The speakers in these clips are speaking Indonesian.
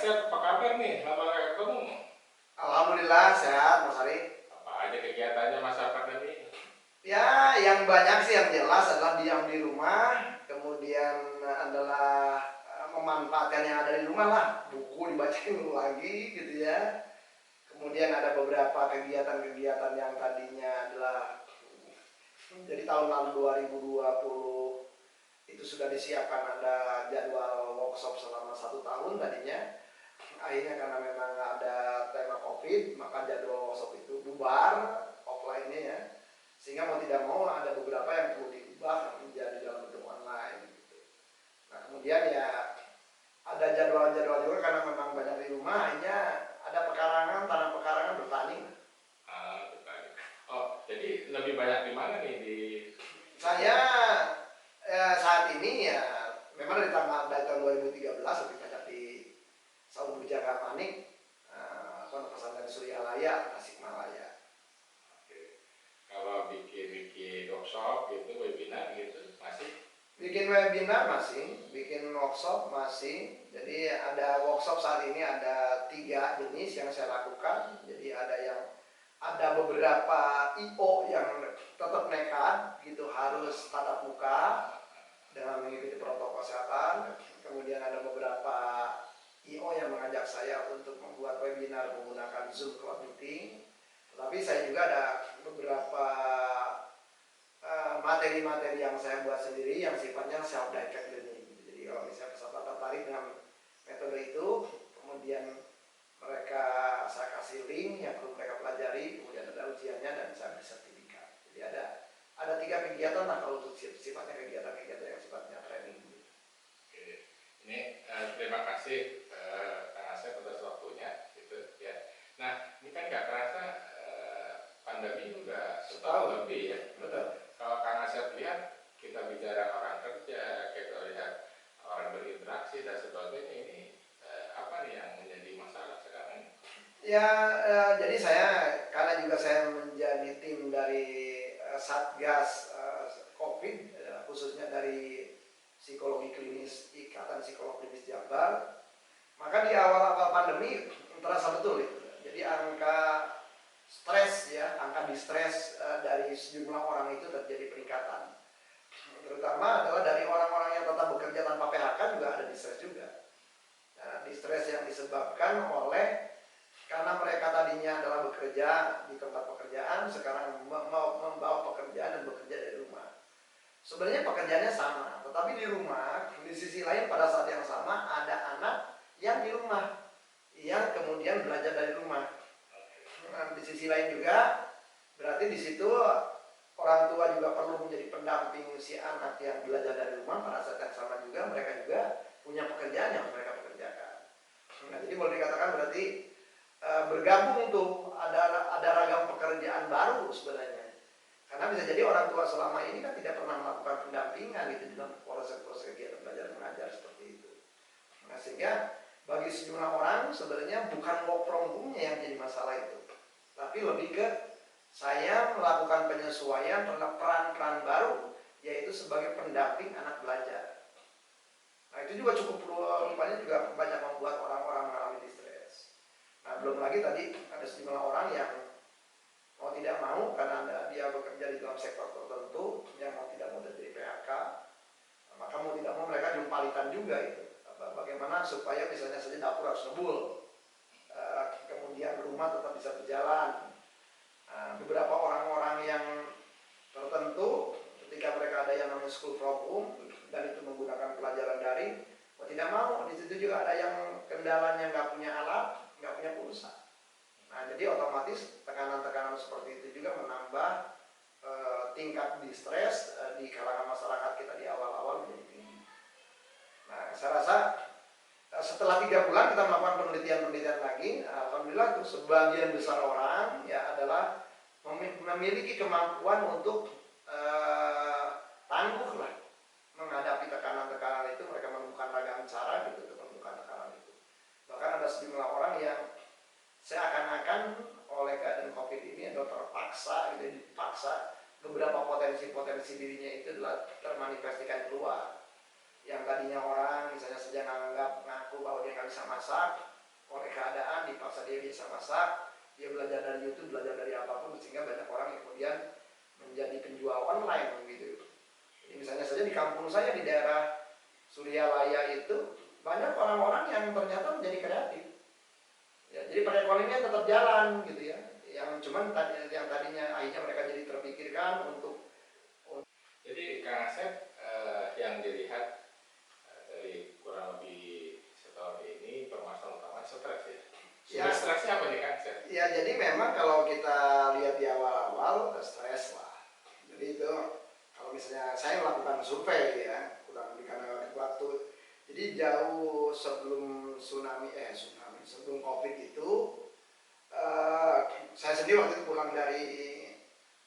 Asep, apa kabar nih? Lama gak ketemu. Alhamdulillah sehat Mas Ari. Apa aja kegiatannya masa pandemi? Ya, yang banyak sih yang jelas adalah diam di rumah, kemudian adalah memanfaatkan yang ada di rumah lah, buku dibacain dulu lagi gitu ya. Kemudian ada beberapa kegiatan-kegiatan yang tadinya adalah jadi tahun lalu 2020 itu sudah disiapkan ada jadwal workshop selama 1 tahun tadinya. Akhirnya karena memang ada tema COVID, maka jadwal workshop itu bubar offline-nya ya. Sehingga mau tidak mau ada beberapa yang perlu diubah menjadi dalam bentuk online gitu. Nah kemudian ya ada jadwal-jadwal juga karena memang banyak di rumah, akhirnya ada pekarangan, tanah pekarangan bertani. Betul. Oh, jadi lebih banyak di mana nih di? Saya saat ini ya memang dari tahun 2013 lebih banyak di Saung Bujaka Manik, pesantren Suryalaya, Tasikmalaya. Oke. Kalau bikin workshop gitu, webinar gitu, masih? Bikin webinar masih, bikin workshop masih. Jadi ada workshop saat ini ada 3 jenis yang saya lakukan. Jadi ada beberapa IO yang tetap nekat gitu harus tatap muka dengan mengikuti protokol kesehatan. Kemudian ada beberapa IO yang mengajak saya untuk membuat webinar menggunakan Zoom Cloud Meeting. Tapi saya juga ada beberapa materi-materi yang saya buat sendiri yang sifatnya self-directed learning. Jadi kalau misalnya peserta tertarik dengan metode itu, kemudian saya kasih link yang perlu mereka pelajari, kemudian ada ujiannya dan saya beri sertifikat. Jadi ada 3 kegiatan lah kalau untuk sifatnya kegiatan-kegiatan yang sifatnya training. Oke. Ini terima kasih Kang Asep atas waktunya gitu ya. Nah, ini kan nggak terasa pandemi udah setahun lebih ya. Betul. Kalau Kang Asep lihat, kita bicara orang kerja, kita lihat orang berinteraksi dan sebagainya, ini apa nih yang menjadi masalah sekarang? Ya, jadi karena juga saya menjadi tim dari Satgas COVID, khususnya dari psikologi klinis Ikatan Psikolog Klinis Jabar, maka di awal-awal pandemi terasa betul itu. Jadi angka stres ya, angka distres dari sejumlah orang itu terjadi peningkatan. Terutama adalah dari orang-orang yang tetap bekerja tanpa PHK juga ada distres juga. Nah, distres yang disebabkan oleh karena mereka tadinya adalah bekerja di tempat pekerjaan, sekarang membawa pekerjaan dan bekerja dari rumah. Sebenarnya pekerjaannya sama, tetapi di rumah, di sisi lain pada saat yang sama ada anak yang di rumah, yang kemudian belajar dari rumah. Nah, di sisi lain juga, berarti di situ orang tua juga perlu menjadi pendamping si anak yang belajar dari rumah. Pada saat yang sama juga mereka juga punya pekerjaan yang mereka pekerjakan. Nah, jadi boleh dikatakan berarti bergabung tuh ada ragam pekerjaan baru sebenarnya. Karena bisa jadi orang tua selama ini kan tidak pernah melakukan pendampingan gitu dalam proses-proses kegiatan belajar mengajar seperti itu. Nah, sehingga bagi sejumlah orang sebenarnya bukan work from home-nya yang jadi masalah itu, tapi lebih ke saya melakukan penyesuaian terhadap peran-peran baru, yaitu sebagai pendamping anak belajar. Nah, itu juga cukup rupanya juga banyak membuat orang-orang mengalami distres. Nah, belum lagi tadi ada sejumlah orang yang mau tidak mau karena dia bekerja di dalam sektor tertentu yang mau tidak mau terjadi PHK, maka mau tidak mau mereka jumpalitan juga itu. Bagaimana supaya misalnya saja dapur harus ngebul, kemudian rumah tetap bisa berjalan. Beberapa orang-orang yang tertentu ketika mereka ada yang namanya school from home dan itu menggunakan pelajaran daring, mau tidak mau di situ juga ada yang kendalanya nggak punya alat, nggak punya pulsa. Nah, jadi otomatis tekanan-tekanan seperti itu juga menambah tingkat distres di kalangan masyarakat kita di awal-awal menjadi tinggi. Nah, saya rasa setelah 3 bulan kita melakukan penelitian-penelitian lagi, alhamdulillah itu sebagian besar orang ya adalah memiliki kemampuan untuk tangguh lah menghadapi tekanan-tekanan itu. Mereka menemukan ragam cara gitu untuk menemukan tekanan itu. Bahkan ada sejumlah orang yang seakan-akan oleh keadaan COVID ini adalah terpaksa gitu, dipaksa beberapa potensi-potensi dirinya itu adalah termanifestasikan keluar. Yang tadinya orang misalnya saja ngaku bahwa dia nggak bisa masak, oleh keadaan, dipaksa dia bisa masak, dia belajar dari YouTube, belajar dari apapun, sehingga banyak orang yang kemudian menjadi penjual online gitu. Jadi misalnya saja di kampung saya di daerah Suryalaya itu banyak orang-orang yang ternyata menjadi kreatif. Ya, jadi perekonomian tetap jalan gitu ya. Yang cuman yang tadinya akhirnya mereka jadi terpikirkan untuk. Jadi Kang Asep, yang dilihat dari kurang lebih setahun ini permasalahan utama stres ya. Sumber stresnya apa nih Kang Asep? Ya jadi memang kalau kita lihat di awal-awal stres lah. Jadi itu kalau misalnya saya melakukan survei ya, kurang lebih karena waktu. Jadi jauh sebelum sebelum COVID itu, saya sendiri waktu itu pulang dari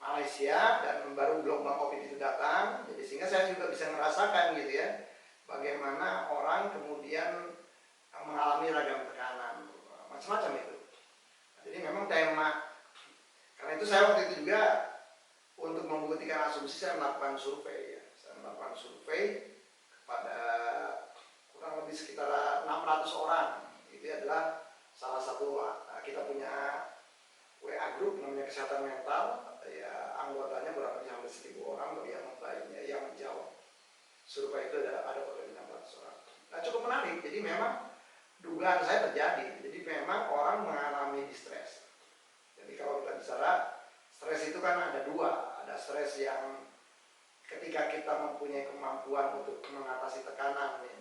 Malaysia dan baru gelombang COVID itu datang. Jadi sehingga saya juga bisa merasakan gitu ya, bagaimana orang kemudian mengalami ragam tekanan, macam-macam itu. Jadi memang tema, karena itu saya waktu itu juga untuk membuktikan asumsi saya melakukan survei ya. Saya melakukan survei kepada kurang lebih sekitar 600 orang. Itu adalah salah satu, kita punya WA group namanya kesehatan mental ya, anggotanya kurang lebih hampir 1.000 orang, tapi yang lainnya yang menjawab survei itu ada kurang lebih 600 orang. Nah cukup menarik, jadi memang dugaan saya terjadi. Jadi memang orang mengalami distress. Jadi kalau kita bicara stres itu kan ada dua, ada stres yang ketika kita mempunyai kemampuan untuk mengatasi tekanan ya,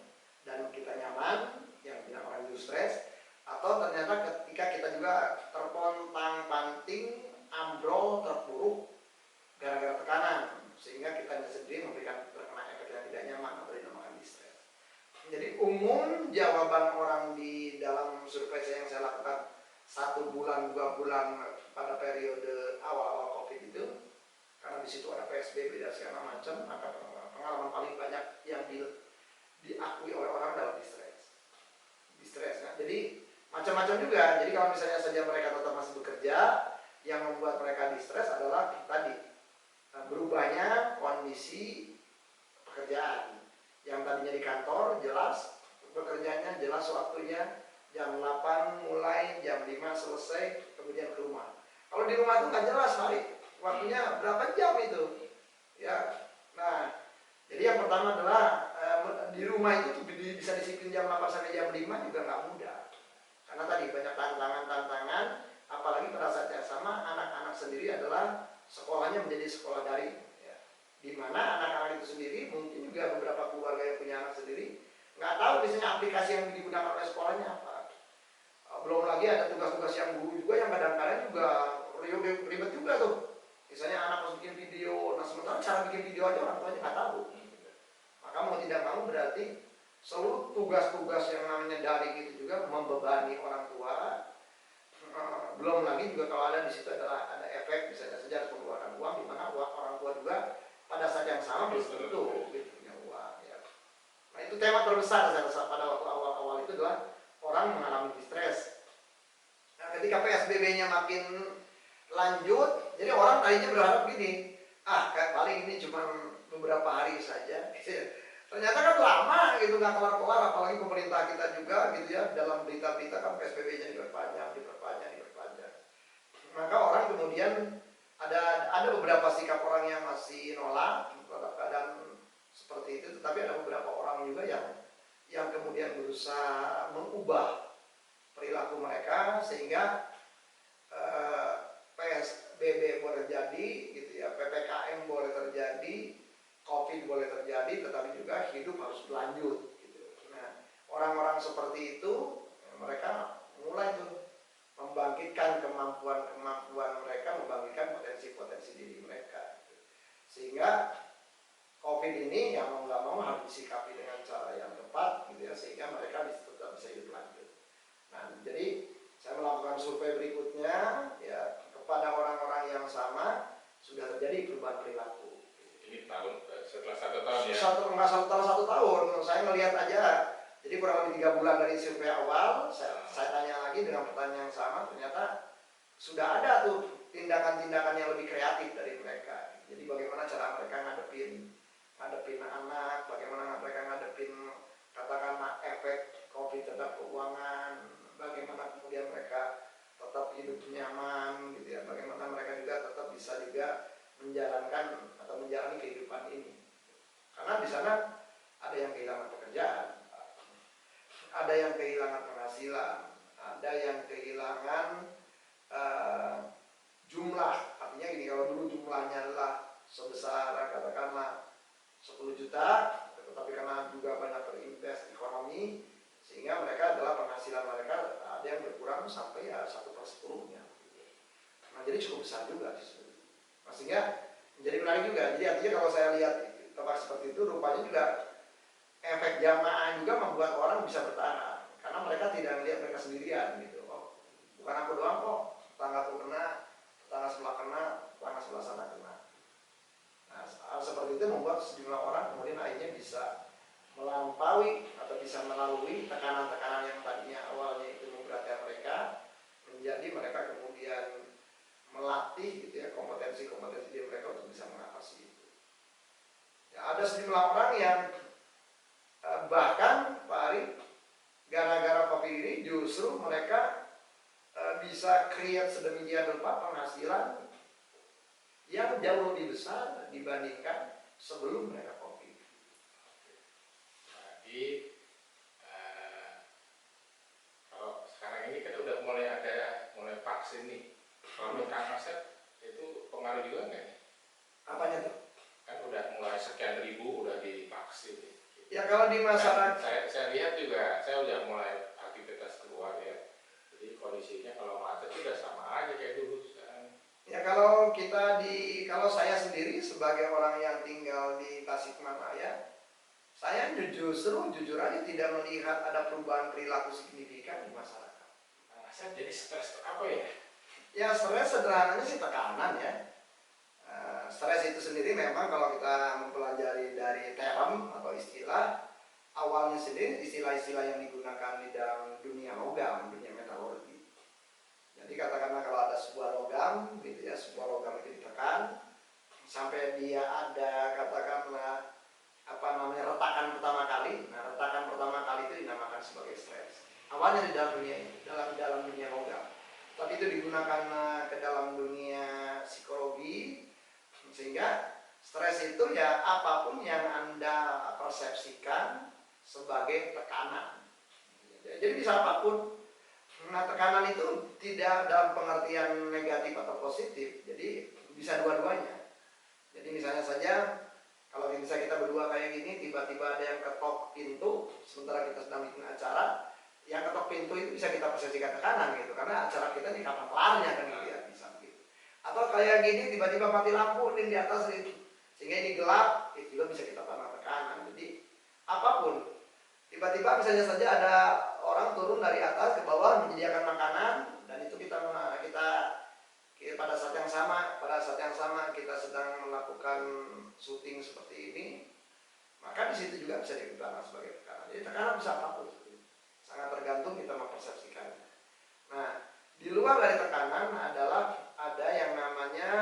dan kita nyaman, yang dinamakan stres, atau ternyata ketika kita juga terpontang-panting, ambrol, terpuruk gara-gara tekanan, sehingga kita sendiri memberikan terkena efek yang tidak nyaman atau dinamakan distress. Jadi umum jawaban orang di dalam survei yang saya lakukan 1 bulan, 2 bulan pada periode awal-awal COVID itu, karena di situ ada PSBB dan segala macam, maka pengalaman paling banyak yang diakui oleh orang adalah distress. Kan? Jadi macam-macam juga. Jadi kalau misalnya saja mereka tetap masih bekerja, yang membuat mereka distress adalah tadi berubahnya kondisi pekerjaan. Yang tadinya di kantor jelas bekerjanya, jelas waktunya, jam 8 mulai, jam 5 selesai, kemudian ke rumah. Kalau di rumah itu nggak jelas hari waktunya berapa jam itu ya. Nah jadi yang pertama adalah di rumah itu bisa disiplin jam 8 sampai jam 5 juga nggak mudah, karena tadi banyak tantangan, apalagi pada saat yang sama anak-anak sendiri adalah sekolahnya menjadi sekolah daring ya. Dimana anak-anak itu sendiri mungkin juga beberapa keluarga yang punya anak sendiri nggak tahu biasanya aplikasi yang digunakan oleh sekolahnya apa. Belum lagi ada tugas-tugas yang guru juga yang kadang-kadang juga ribet juga tuh. Misalnya anak harus bikin video, nah sementara cara bikin video aja orang tuanya nggak tahu. Maka mau tidak mau berarti seluruh tugas-tugas yang namanya daring itu juga membebani orang tua. Belum lagi juga kalau ada di situ adalah ada efek misalnya saja harus mengeluarkan uang, di mana orang tua juga pada saat yang sama belum tentu punya uang. Ya. Nah itu tema terbesar saya rasa pada waktu awal-awal itu adalah orang mengalami distress. Nah ketika PSBB-nya makin lanjut, jadi orang tadinya berharap gini, kayak paling ini cuma beberapa hari saja. Ternyata kan lama gitu, nggak kelar-kelar, apalagi pemerintah kita juga gitu ya, dalam berita-berita kan PSBB-nya diperpanjang. Maka orang kemudian ada beberapa sikap orang yang masih nolak pada keadaan seperti itu, tetapi ada beberapa orang juga yang kemudian berusaha mengubah perilaku mereka sehingga PSBB boleh terjadi gitu ya, PPKM boleh terjadi, COVID boleh terjadi, tetapi juga hidup harus berlanjut gitu. Nah, orang-orang seperti itu mereka mulai tuh membangkitkan kemampuan mereka, membangkitkan potensi-potensi diri mereka gitu. Sehingga COVID ini yang mau nggak mau harus disikapi dengan cara yang tepat gitu ya, sehingga mereka tetap bisa hidup lanjut. Nah, jadi saya melakukan survei berikutnya ya, kepada orang-orang yang sama sudah terjadi perubahan perilaku. Ini setelah 1 tahun ya? Setelah 1 tahun, saya melihat aja. Jadi kurang lebih 3 bulan dari survei awal, saya tanya lagi dengan pertanyaan yang sama, ternyata sudah ada tuh tindakan-tindakan yang lebih kreatif dari mereka. Jadi bagaimana cara mereka ngadepin anak, bagaimana mereka ngadepin katakanlah efek COVID terhadap keuangan, bagaimana hidup nyaman gitu ya, bagaimana mereka juga tetap bisa juga menjalankan atau menjalani kehidupan ini. Karena di sana ada yang kehilangan pekerjaan, ada yang kehilangan penghasilan, ada yang kehilangan jumlah. Artinya gini, kalau dulu jumlahnya adalah sebesar katakanlah 10 juta, tetapi karena juga banyak berinvest ekonomi, sehingga mereka adalah penghasilan mereka ada yang berkurang sampai ya 1/10-nya. Nah, jadi cukup besar juga. Nah, sehingga menjadi menarik juga. Jadi artinya kalau saya lihat tempat seperti itu, rupanya juga efek jamaah juga membuat orang bisa bertahan, karena mereka tidak melihat mereka sendirian gitu. Oh, bukan aku doang kok, tetanggaku kena, tetangga sebelah kena, tetangga sebelah sana kena. Nah, hal seperti itu membuat sejumlah orang kemudian akhirnya bisa melampaui atau bisa melalui tekanan-tekanan yang tadinya awalnya itu memberatkan mereka, menjadi mereka kemudian melatih gitu ya, kompetensi-kompetensi diri mereka untuk bisa mengatasi itu. Ya, ada sejumlah orang yang bahkan Pak Ari, gara-gara COVID ini justru mereka bisa create sedemikian rupa penghasilan yang jauh lebih besar dibandingkan sebelum mereka COVID. Jadi kalau sekarang ini kan udah mulai vaksin nih. Kalau menurut Kang Asep itu pengaruh juga nggak nih? Apanya tuh? Kan udah mulai sekian ribu udah divaksin. Ya kalau di masyarakat, saya lihat juga, saya udah mulai aktivitas keluar ya. Jadi kondisinya kalau macet sudah sama aja kayak dulu sekarang. ya kalau kalau saya sendiri sebagai orang yang tinggal di Tasikmalaya, saya jujur aja tidak melihat ada perubahan perilaku signifikan di masyarakat. Nah, saya jadi stres apa ya? Ya stres sederhananya sih tekanan ya. Stres itu sendiri memang kalau kita mempelajari dari term atau istilah, awalnya sendiri istilah-istilah yang digunakan di dalam dunia logam, dunia metalurgi. Jadi katakanlah kalau ada sebuah logam gitu ya, sebuah logam itu ditekan sampai dia ada katakanlah retakan pertama kali. Nah, retakan pertama kali itu dinamakan sebagai stres. Awalnya di dalam dunia ini, dalam dunia logam. Tapi itu digunakan ke dalam dunia psikologi, sehingga stres itu ya apapun yang Anda persepsikan sebagai tekanan. Jadi bisa apapun. Nah, tekanan itu tidak dalam pengertian negatif atau positif. Jadi bisa dua-duanya. Jadi misalnya saja kalau misalnya kita berdua kayak gini, tiba-tiba ada yang ketok pintu sementara kita sedang bikin acara, yang ketok pintu itu bisa kita persepsikan tekanan gitu, karena acara kita ini kapan kelarnya kan gitu ya, bisa begitu. Atau kayak gini tiba-tiba mati lampu di atas itu, sehingga ini gelap, itu juga bisa kita pandang tekanan. Jadi apapun, tiba-tiba misalnya saja ada orang turun dari atas ke bawah menyediakan makanan, dan itu kita pada saat yang sama kita sedang melakukan syuting seperti ini, maka di situ juga bisa digunakan sebagai tekanan. Jadi tekanan bisa apapun, sangat tergantung kita mempersepsikannya. Nah, di luar dari tekanan adalah ada yang namanya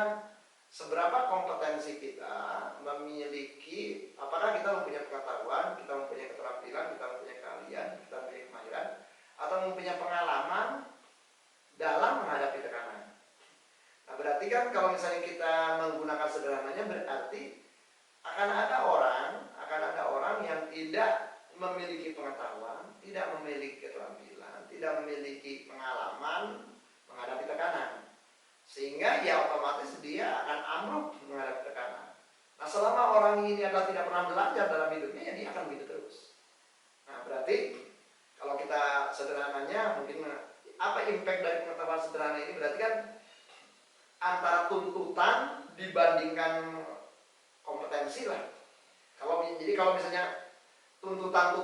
seberapa kompetensi kita memiliki, apakah kita mempunyai pengetahuan, kita mempunyai keterampilan, kita mempunyai keahlian, kita mempunyai kemahiran, atau mempunyai pengalaman dalam menghadapi tekanan. Nah, berarti kan kalau misalnya kita menggunakan sederhananya, berarti akan ada orang yang tidak memiliki pengetahuan, tidak memiliki keterampilan, tidak memiliki pengalaman menghadapi tekanan, sehingga ya otomatis dia akan ambruk menghadapi tekanan. Nah, selama orang ini adalah tidak pernah belajar dalam hidupnya, ya dia akan begitu terus. Nah, berarti kalau kita sederhananya, mungkin apa impact dari pengetahuan sederhana ini, berarti kan antara tuntutan dibandingkan kompetensi lah. Jadi kalau misalnya tuntutan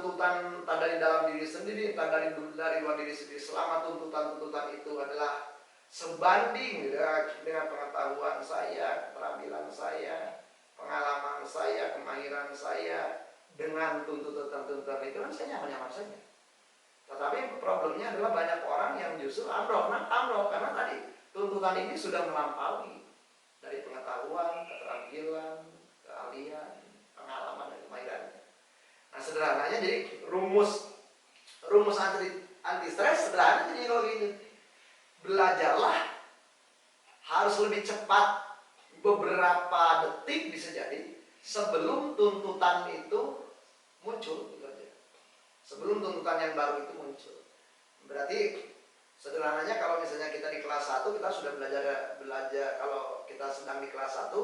entah dari dalam diri sendiri, entah dari luar diri sendiri, selama tuntutan itu adalah sebanding dengan pengetahuan saya, keterampilan saya, pengalaman saya, kemahiran saya, dengan tuntutan itu kan saya nyaman-nyaman saja. Tetapi problemnya adalah banyak orang yang justru ambruk karena tadi tuntutan ini sudah melampaui dari pengetahuan, keterampilan, keahlian, pengalaman, dan kemahiran. Nah, sederhananya jadi rumus anti stres sederhana jadi kalau gitu. belajarlah harus lebih cepat beberapa detik bisa jadi sebelum tuntutan itu muncul gitu aja. Sebelum tuntutan yang baru itu muncul. Berarti sederhananya kalau misalnya kita di kelas 1 kita sudah belajar kalau kita sedang di kelas 1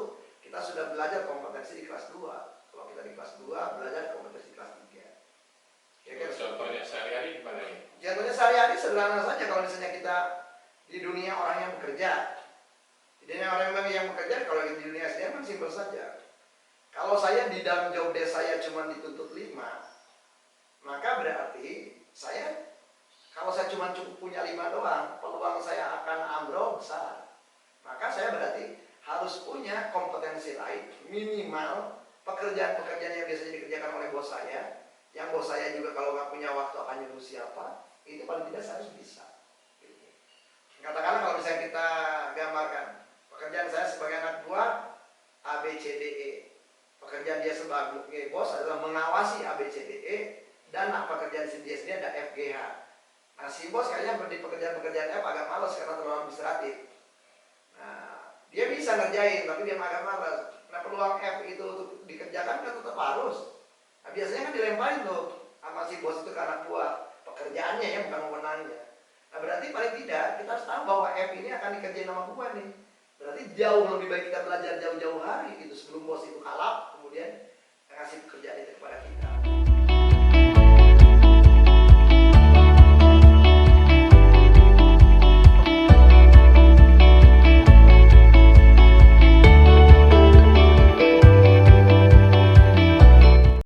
kita sudah belajar kompetensi di kelas 2. Kalau kita di kelas 2 belajar kompetensi di kelas 3. Kira-kira contohnya sehari-hari gimana ini? contohnya sehari-hari sederhana saja kalau misalnya kita di dunia orang yang bekerja. Di dunia orang yang bekerja, kalau di dunia SDM kan simpel saja. Kalau saya di dalam job desk saya cuma dituntut 5, maka berarti saya kalau saya cuma cukup punya 5 doang, peluang saya akan ambrol besar. Maka saya berarti harus punya kompetensi lain, minimal pekerjaan-pekerjaan yang biasanya dikerjakan oleh bos saya, yang bos saya juga kalau nggak punya waktu akan nyuruh siapa, itu paling tidak saya harus bisa. Katakanlah kalau misalnya kita gambarkan, pekerjaan saya sebagai anak buah A, B, C, D, E. Pekerjaan dia sebagai bos adalah mengawasi A, B, C, D, E. Dan pekerjaan dia sendiri ada F, G, H. Nah si bos kayaknya di pekerjaan-pekerjaan F agak malas karena terlalu administratif. Nah dia bisa ngerjain tapi dia agak malas. Nah peluang F itu untuk dikerjakan kan tetap harus. Nah biasanya kan dilemparin tuh sama si bos itu ke anak buah. Pekerjaannya ya bukan wewenangnya. Nah berarti paling tidak kita harus tahu bahwa F ini akan dikerjain sama gua nih. Berarti jauh lebih baik kita belajar jauh-jauh hari gitu sebelum bos itu kalap kemudian ngasih pekerjaan itu kepada kita.